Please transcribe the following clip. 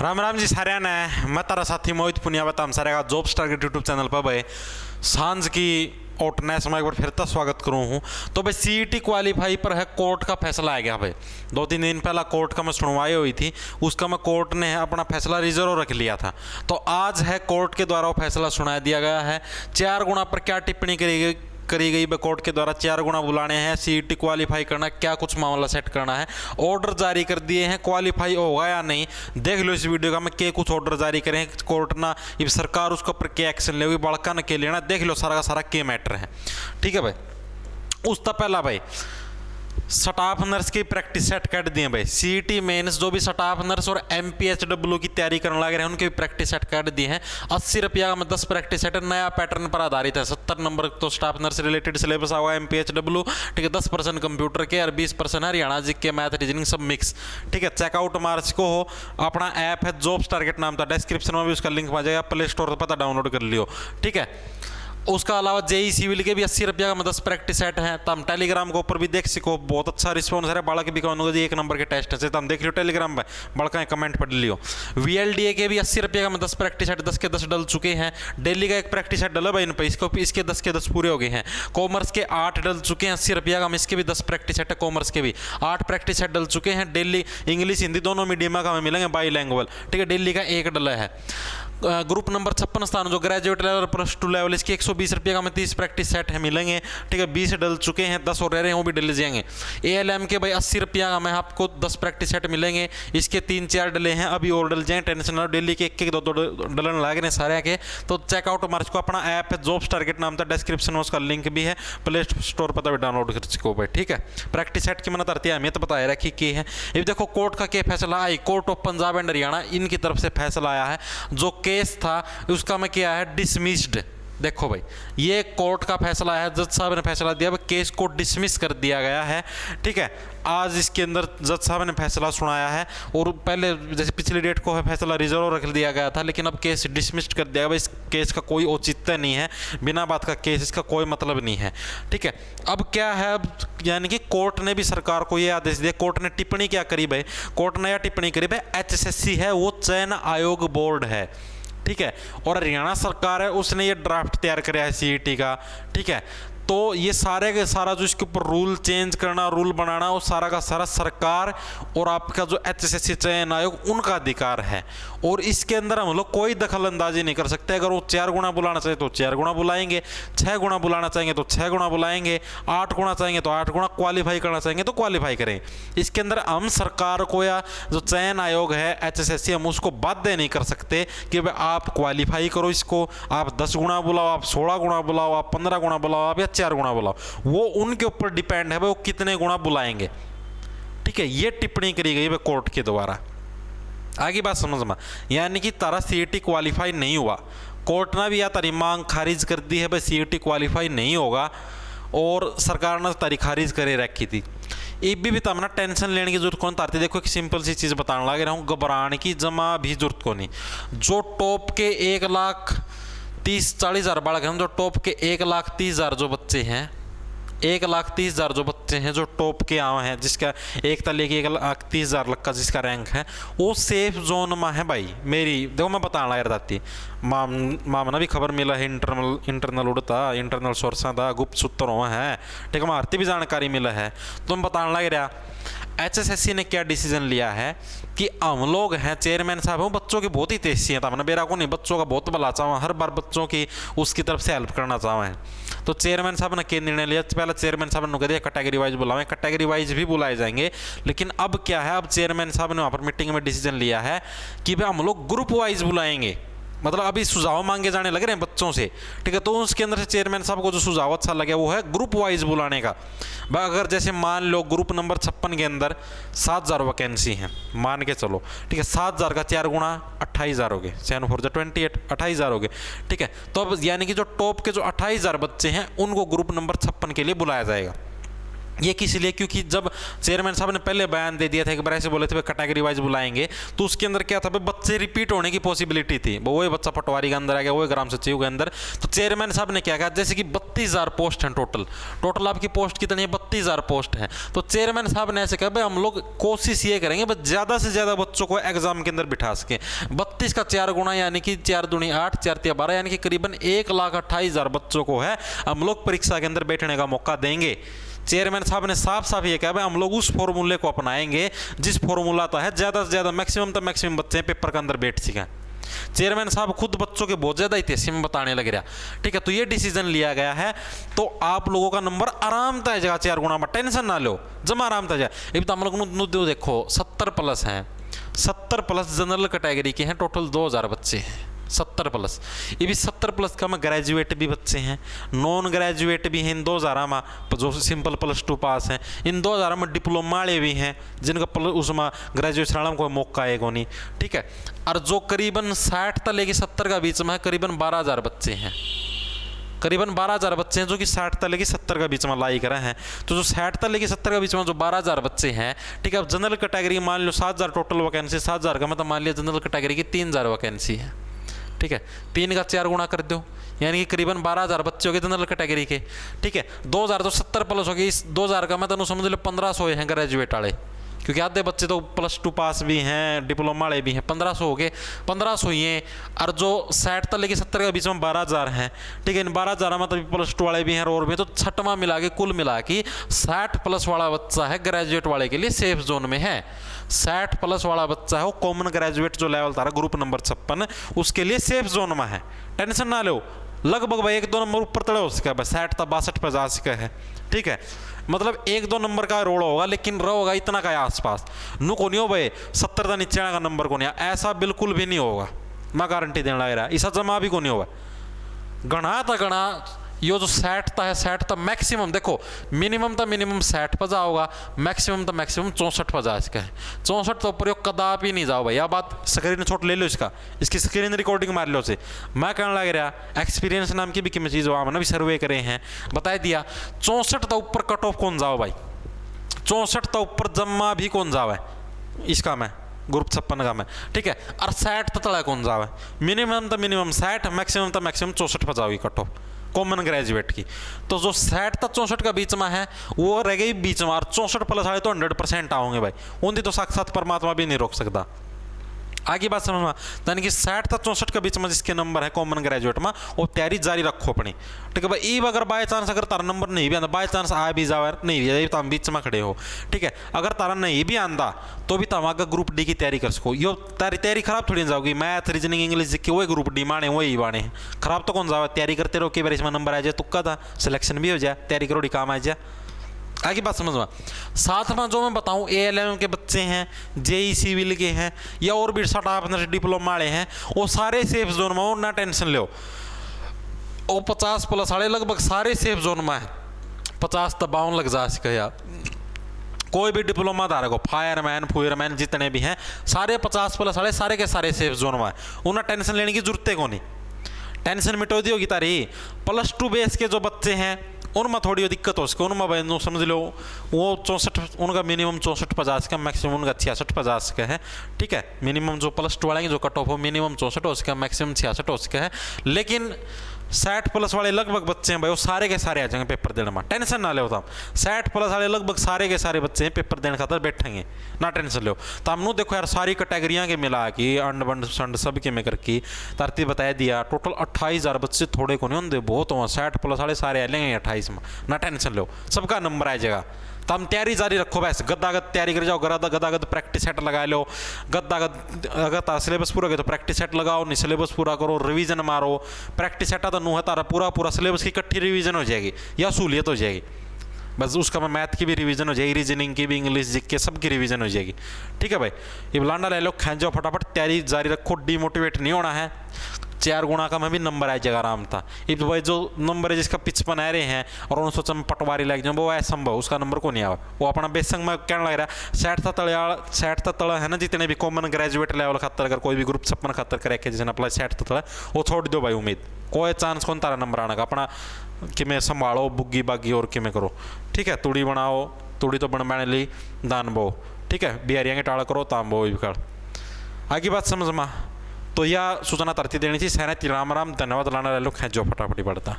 राम राम जी सारे ने मैं तारा साथी मोहित पुनिया बता हम सारे का जॉब्स टारगेट यूट्यूब चैनल पर भाई सांझ की ओटने समय एक बार फिर तक स्वागत करूँ हूँ। तो भाई सीईटी क्वालिफाई पर है कोर्ट का फैसला आ गया भाई। 2-3 दिन पहला कोर्ट का मैं सुनवाई हुई थी, उसका मैं कोर्ट ने अपना फैसला रिजर्व रख लिया था। तो आज है कोर्ट के द्वारा वो फैसला सुना दिया गया है। 4 गुना पर क्या टिप्पणी करी गई कोर्ट के द्वारा 4 गुना बुलाने हैं, सीईटी क्वालिफाई करना, क्या कुछ मामला सेट करना है, ऑर्डर जारी कर दिए हैं, क्वालिफाई होगा या नहीं देख लो इस वीडियो का। मैं के कुछ ऑर्डर जारी करें कोर्ट ना, ये सरकार उसके ऊपर क्या एक्शन लेगी बड़का न के लेना, देख लो सारा का सारा के मैटर है। ठीक है भाई। उस तक पहला भाई स्टाफ नर्स की प्रैक्टिस सेट कर दिए भाई। सीईटी मेंस जो भी स्टाफ नर्स और एमपीएचडब्ल्यू की तैयारी करने लग रहे हैं उनके भी प्रैक्टिस सेट कर दिए हैं। 80 रुपया में 10 प्रैक्टिस सेट नया पैटर्न पर आधारित है। 70 नंबर तो स्टाफ नर्स रिलेटेड सिलेबस आवा एमपीएचडब्ल्यू, ठीक है। 10% कंप्यूटर के और 20% हरियाणा जी के मैथ रीजनिंग सब मिक्स, ठीक है। चेकआउट मार्च को हो, अपना ऐप है जॉब्स टारगेट नाम था, डिस्क्रिप्शन में भी उसका लिंक आ जाएगा, प्ले स्टोर पर पता डाउनलोड कर लियो, ठीक है। उसका अलावा जेई सिविल के भी 80 रुपया का 10 प्रैक्टिस सेट है। तो हम टेलीग्राम के ऊपर भी देख सको, बहुत अच्छा रिस्पॉन्स है। बाड़ा के भी कहूँगा जी 1 नंबर के टेस्ट है, तो हम देख लियो टेलीग्राम पर, बड़का कमेंट पढ़ लियो। वीएलडीए के भी 80 रुपया का 10 प्रैक्टिस सेट 10 के 10 डल चुके हैं। डेली का एक प्रैक्टिस सेट डला भाई इन पर, इसके 10 के 10 पूरे हो गए हैं। कॉमर्स के 8 डल चुके हैं 80 रुपया का, इसके भी 10 प्रैक्टिस सेट है। कॉमर्स के भी 8 प्रैक्टिस सेट डल चुके हैं। डेली इंग्लिश हिंदी दोनों मीडियम का हमें मिलेंगे बाई लैंग्वेज, ठीक है। डेली का 1 डला है। ग्रुप नंबर 56 स्थान जो ग्रेजुएट लेवल +2 लेवल, इसके 120 रुपये का 30 प्रैक्टिस सेट है मिलेंगे, ठीक है। 20 डल चुके हैं, 10 और रह रहे हैं वो भी डल जाएंगे। एएलएम के भाई 80 रुपया का मैं आपको 10 प्रैक्टिस सेट मिलेंगे, इसके 3-4 डले हैं, अभी और डल जाएँ, टेंशन ना। डेली के 1-2 डलन लग रहे हैं सारे के। तो चेकआउट मार्च को अपना ऐप है जॉब्स टारगेट नाम था, डिस्क्रिप्शन में उसका लिंक भी है, प्ले स्टोर पर डाउनलोड कर सको भाई, ठीक है। प्रैक्टिस सेट की मैंने तरती अहमियत बताया रखी की है। ये देखो कोर्ट का क्या फैसला, high court of Punjab and Haryana इनकी तरफ से फैसला आया है। जो केस था उसका मैं क्या है डिसमिस्ड। देखो भाई ये कोर्ट का फैसला है, जज साहब ने फैसला दिया, केस को डिसमिस कर दिया गया है, ठीक है। आज इसके अंदर जज साहब ने फैसला सुनाया है, और पहले जैसे पिछली डेट को है फैसला रिजर्व रख दिया गया था, लेकिन अब केस डिसमिस्ड कर दिया गया। इस केस का कोई औचित्य नहीं है, बिना बात का केस, इसका कोई मतलब नहीं है, ठीक है। अब क्या है, अब यानी कि कोर्ट ने भी सरकार को ये आदेश दिया। कोर्ट ने टिप्पणी क्या करी भाई, कोर्ट ने यह टिप्पणी करी भाई एचएसएससी है वो चयन आयोग बोर्ड है, ठीक है। और हरियाणा सरकार है उसने ये ड्राफ्ट तैयार किया है सीईटी का, ठीक है। तो ये सारे के सारा जो इसके ऊपर रूल चेंज करना, रूल बनाना, वो सारा का सारा सरकार और आपका जो एचएसएससी चयन आयोग उनका अधिकार है। और इसके अंदर हम लोग कोई दखल अंदाजी नहीं कर सकते। अगर वो 4 गुना बुलाना चाहिए तो 4 गुना बुलाएंगे, 6 गुना बुलाना चाहेंगे तो 6 गुना बुलाएंगे, 8 गुना चाहेंगे तो 8 गुना, क्वालिफाई करना चाहेंगे तो क्वालिफाई करें। इसके अंदर हम सरकार को या जो चयन आयोग है एचएसएससी, हम उसको बाध्य नहीं कर सकते कि भाई आप क्वालिफाई करो इसको, आप 10 गुना बुलाओ, आप 16 गुना बुलाओ, आप 15 गुना बुलाओ, आप या 4 गुना बुलाओ। वो उनके ऊपर डिपेंड है वो कितने गुना बुलाएंगे, ठीक है। ये टिप्पणी करी गई है कोर्ट के द्वारा। आगे बात समझ में, यानी कि तारा सीईटी क्वालिफाई नहीं हुआ, कोर्ट ने भी या तारी मांग खारिज कर दी है भाई सीईटी क्वालिफाई नहीं होगा, और सरकार ने तारी खारिज करे रखी थी। ये भी तमना टेंशन लेने की जरूरत कौन तारती। देखो एक सिंपल सी चीज़ बताने लग रहा हूँ, घबराने की जमा भी जरूरत को नहीं। जो टॉप के 1,30,40,000 बालक हैं, जो टॉप के 1,30,000 जो बच्चे हैं, 1,30,000 जो बच्चे हैं जो टॉप के आए हैं, जिसका एक तले की 1,30,000 का जिसका रैंक है, वो सेफ जोन में है भाई। मेरी देखो मैं बताना लग रहा था, मामना भी खबर मिला है, इंटरनल उड़ता, इंटरनल सोर्सा था, गुप्त सूत्रों है, ठीक है। मारती भी जानकारी मिला है, तो मैं बताने लग रहा एचएसएससी ने क्या डिसीजन लिया है कि हम लोग हैं, चेयरमैन साहब हैं, बच्चों की बहुत ही तेजी है, मैंने बेरा को नहीं, बच्चों का बहुत भला चाहूँ, हर बार बच्चों की उसकी तरफ से हेल्प करना चाहूँ। तो चेयरमैन साहब ने क्या निर्णय लिया, पहले चेयरमैन साहब ने कह दिया कैटेगरी वाइज बुलाएं, कैटेगरी वाइज भी बुलाए जाएंगे। लेकिन अब क्या है, अब चेयरमैन साहब ने वहाँ पर मीटिंग में डिसीजन लिया है कि भाई हम लोग ग्रुप वाइज बुलाएंगे। मतलब अभी सुझाव मांगे जाने लग रहे हैं बच्चों से, ठीक है। तो उसके अंदर से चेयरमैन साहब को जो सुझाव अच्छा लगे वो है ग्रुप वाइज बुलाने का। भाई अगर जैसे मान लो ग्रुप नंबर 56 के अंदर 7,000 वैकेंसी हैं, मान के चलो, ठीक है। 7,000 का 4 गुना 28,000 हो गए, 7 4 28, 28,000 हो गए, ठीक है। तो अब यानी कि जो टॉप के जो 28,000 बच्चे हैं उनको ग्रुप नंबर 56 के लिए बुलाया जाएगा, ये किस लिए, क्योंकि जब चेयरमैन साहब ने पहले बयान दे दिया था, एक बार ऐसे बोले थे कैटेगरी वाइज बुलाएंगे, तो उसके अंदर क्या था भाई, बच्चे रिपीट होने की पॉसिबिलिटी थी। वही बच्चा पटवारी के अंदर आ गया, वही ग्राम सचिव के अंदर। तो चेयरमैन साहब ने क्या कहा, जैसे कि 32,000 पोस्ट हैं टोटल आपकी पोस्ट कितनी है, 32,000 पोस्ट हैं। तो चेयरमैन साहब ने ऐसे कहा भाई हम लोग कोशिश ये करेंगे बस ज़्यादा से ज़्यादा बच्चों को एग्जाम के अंदर बिठा सके। 32 का 4 गुना यानी कि 4 दूनी 8, 4 तिया 12, यानी कि करीबन 1,28,000 बच्चों को है हम लोग परीक्षा के अंदर बैठने का मौका देंगे। चेयरमैन साहब ने साफ साफ ये कहा भाई हम लोग उस फॉर्मूले को अपनाएंगे जिस फॉर्मूला तो है ज़्यादा से ज़्यादा मैक्सिमम तो मैक्सिमम बच्चे पेपर के अंदर बैठ सकें। चेयरमैन साहब खुद बच्चों के बहुत ज़्यादा इतिहास में बताने लग रहा। ठीक है, तो ये डिसीजन लिया गया है, तो आप लोगों का नंबर आराम तय जाएगा 4 गुना में, टेंशन ना लो, जमा आराम तय जाए। एक तो हम लोग देखो 70+ हैं, 70+ जनरल कैटेगरी के हैं, टोटल 2,000 बच्चे हैं, 70+। ये भी 70+ का में ग्रेजुएट भी बच्चे हैं, नॉन ग्रेजुएट भी हैं इन 2,000 में, जो सिंपल +2 पास हैं। इन 2,000 में डिप्लोमा वाले भी हैं जिनका उसमें ग्रेजुएशन को मौका है को नहीं। ठीक है, और जो करीबन 60 तक लेके 70 का बीच में है, करीबन 12,000 बच्चे हैं, करीबन 12,000 बच्चे हैं जो कि 60 तक लेके 70 का बीच में लाई कर रहे हैं। तो जो 60 तक लेके 70 का बीच में जो 12,000 बच्चे हैं, ठीक है, अब जनरल कैटेगरी मान लो 7,000 टोटल वैकेंसी, 7,000 का मतलब मान लिया जनरल कैटेगरी की 3,000 वैकेंसी है। ठीक है, 3 का 4 गुना कर दो, यानी कि करीबन 12,000 बच्चे हो गए जनरल कैटेगरी के। ठीक है, 2,000 तो 70+ हो गए, इस 2,000 का मैं तो समझ लो 1,500 हैं ग्रेजुएट वाले, क्योंकि आधे बच्चे तो +2 पास भी हैं, डिप्लोमा वाले भी हैं। 1,500 हो गए, 1,500 ही हैं। और जो 60 तक लेके 70 के बीच में 12,000 हैं। ठीक है, इन 12,000 में तो +2 वाले भी हैं और भी, तो छठवां मिला के कुल मिला के 60+ वाला बच्चा है ग्रेजुएट वाले के लिए सेफ जोन में है। 60+ वाला बच्चा है वो कॉमन ग्रेजुएट जो लेवल था ग्रुप नंबर 56 उसके लिए सेफ जोन में है, टेंशन ना लो। लगभग भाई 1-2 नंबर ऊपर तड़े हो सका है, 60 तक 62 पर जा सका है। ठीक है, मतलब 1-2 नंबर का रोड होगा, लेकिन रहोगा इतना का आसपास, नु को नहीं हो भाई 70 का नीचे का नंबर को नहीं, ऐसा बिल्कुल भी नहीं होगा, मैं गारंटी देने लग रहा है। ऐसा जमा भी को नहीं होगा, गणा था गणा यो जो 60 था है, 60 था मैक्सिमम, देखो मिनिमम था मिनिमम 60 पर जाओगा, मैक्सिमम था मैक्सिमम 64 पर जा इसका है। 64 तो ऊपर कदापि नहीं जाओ भाई, यह बात स्क्रीन शॉट ले लो इसका, इसकी स्क्रीन रिकॉर्डिंग मार लो से। मैं कहने लग रहा एक्सपीरियंस नाम की भी किम चीज़ हो, भी सर्वे करे हैं, बता दिया 64 तो ऊपर कट ऑफ कौन जाओ भाई, 64 तो ऊपर जमा भी कौन जाओ है इसका मैं ग्रुप 56 का मैं। ठीक है, और 60 तला कौन जाओ है, मिनिमम तो मिनिमम 60, मैक्सिमम तो मैक्सिमम 64 पर जाओगी कट ऑफ कॉमन ग्रेजुएट की। तो जो 60 तक 64 का बीच में है वो रह गई बीच में, और 64+ वाले तो 100% आओगे भाई, उनकी तो साक्षात परमात्मा भी नहीं रोक सकता। आगे बात समझ में, यानी कि 60 तक 64 के बीच में जिसके नंबर है कॉमन ग्रेजुएट में, वो तैयारी जारी रखो अपनी। ठीक है भाई, ई अगर बाय चांस अगर तारा नंबर नहीं भी आता, बाय चांस आ भी जाए नहीं भी तो हम बीच में खड़े हो। ठीक है, अगर तारा नहीं भी आंदा तो भी तुम आगे ग्रुप डी की तैयारी कर सको, यो तारी तैयारी खराब थोड़ी जाओगी। मैथ रीजनिंग इंग्लिश के वही ग्रुप डी माने वही बाने खराब तो कौन जाओ, तैयारी करते रहो, कई बार इसमें नंबर आ जाए तुक्का था, सिलेक्शन भी हो जाए, तैयारी करो काम आ जाए। आगे बात समझ में, साथ में जो मैं बताऊं ALM के बच्चे हैं, JEE सिविल के हैं, या और भी स्टाफ डिप्लोमा वाले हैं, वो सारे सेफ जोन में हो, ना टेंशन लो। वो 50+ वाले लगभग सारे सेफ जोन में है, 50 तक 52 लग जा सके यार। कोई भी डिप्लोमा धारक हो, फायरमैन जितने भी हैं सारे 50+ वाले सारे के सारे सेफ जोन में है, उन्हें टेंशन लेने की जरूरत को नहीं। टेंशन मिटो दी होगी तारी। +2 बेस के जो बच्चे हैं उनमें थोड़ी दिक्कत हो सके, उनमें भाई समझ लो वो 64, उनका मिनिमम 64-50 का, मैक्सिमम उनका 66-50 का है। ठीक है, मिनिमम जो +2 वाले जो कट ऑफ हो मिनिमम 64 हो सका, मैक्सिमम 66 हो सका है। लेकिन 60+ वाले लगभग बच्चे हैं भाई वो सारे के सारे आ जाएंगे पेपर देने में, टेंशन ना ले होता। 60+ वाले लगभग सारे के सारे बच्चे हैं पेपर देने खातर बैठेंगे, ना टेंशन लो। तो हमने देखो यार सारी कैटेगरियाँ के मिला की अंड बंड संड सब के में करके तरतीब बताया दिया, टोटल 28,000 बच्चे थोड़े को नहीं होंगे, बहुत हुआ। 60+ वाले सारे आ लेंगे 28 में, ना टेंशन लो, सबका नंबर आ जाएगा। तो हम तैयारी जारी रखो, बस गद्दागद तैयारी कर जाओ, गद्दागद प्रैक्टिस सेट लगा लो, गद्दागद अगर सिलेबस पूरा हो तो प्रैक्टिस सेट लगाओ, नहीं सिलेबस पूरा करो, रिवीजन मारो। प्रैक्टिस सेट तो नू है तारा पूरा सिलेबस की इकट्ठी रिवीजन हो जाएगी या सहूलियत हो जाएगी, बस उसका मैं मैथ की भी रिवीजन हो जाएगी, रीजनिंग की भी, इंग्लिश जीके सब की रिवीजन हो जाएगी। ठीक है भाई, ये बुलाना ले लो, खेच जाओ फटाफट, तैयारी जारी रखो, डीमोटिवेट नहीं होना है। 4 गुणा का में भी नंबर आ जाएगा आराम था। ये तो भाई जो नंबर है जिसका 55 आ रहे हैं और उन्होंने सोचा मैं पटवारी लग जाऊँ, वो असंभव, उसका नंबर को नहीं आवा। वो अपना बेसंग में कहने लग रहा 60 तले है ना जितने भी कॉमन ग्रेजुएट लेवल खातर अगर कोई भी ग्रुप 56 खातर करे के जिसने अप्लाई 60 तले वो छोड़ दो भाई, उम्मीद कोई चांस कौन तारा नंबर आने का। अपना कि मैं संभालो बुग्गी बागी और कि मैं करो, ठीक है। तूड़ी बनाओ, तूड़ी तो बनवाने ली दान बो, ठीक है। बिहारियाँ के टाड़ा करो ताम बो भी आगे बात समझ में। तो यह सूचना तरती देनी थी। सहना राम राम, धन्यवाद। लाना ले लो खेचो फटाफटी बढ़ता।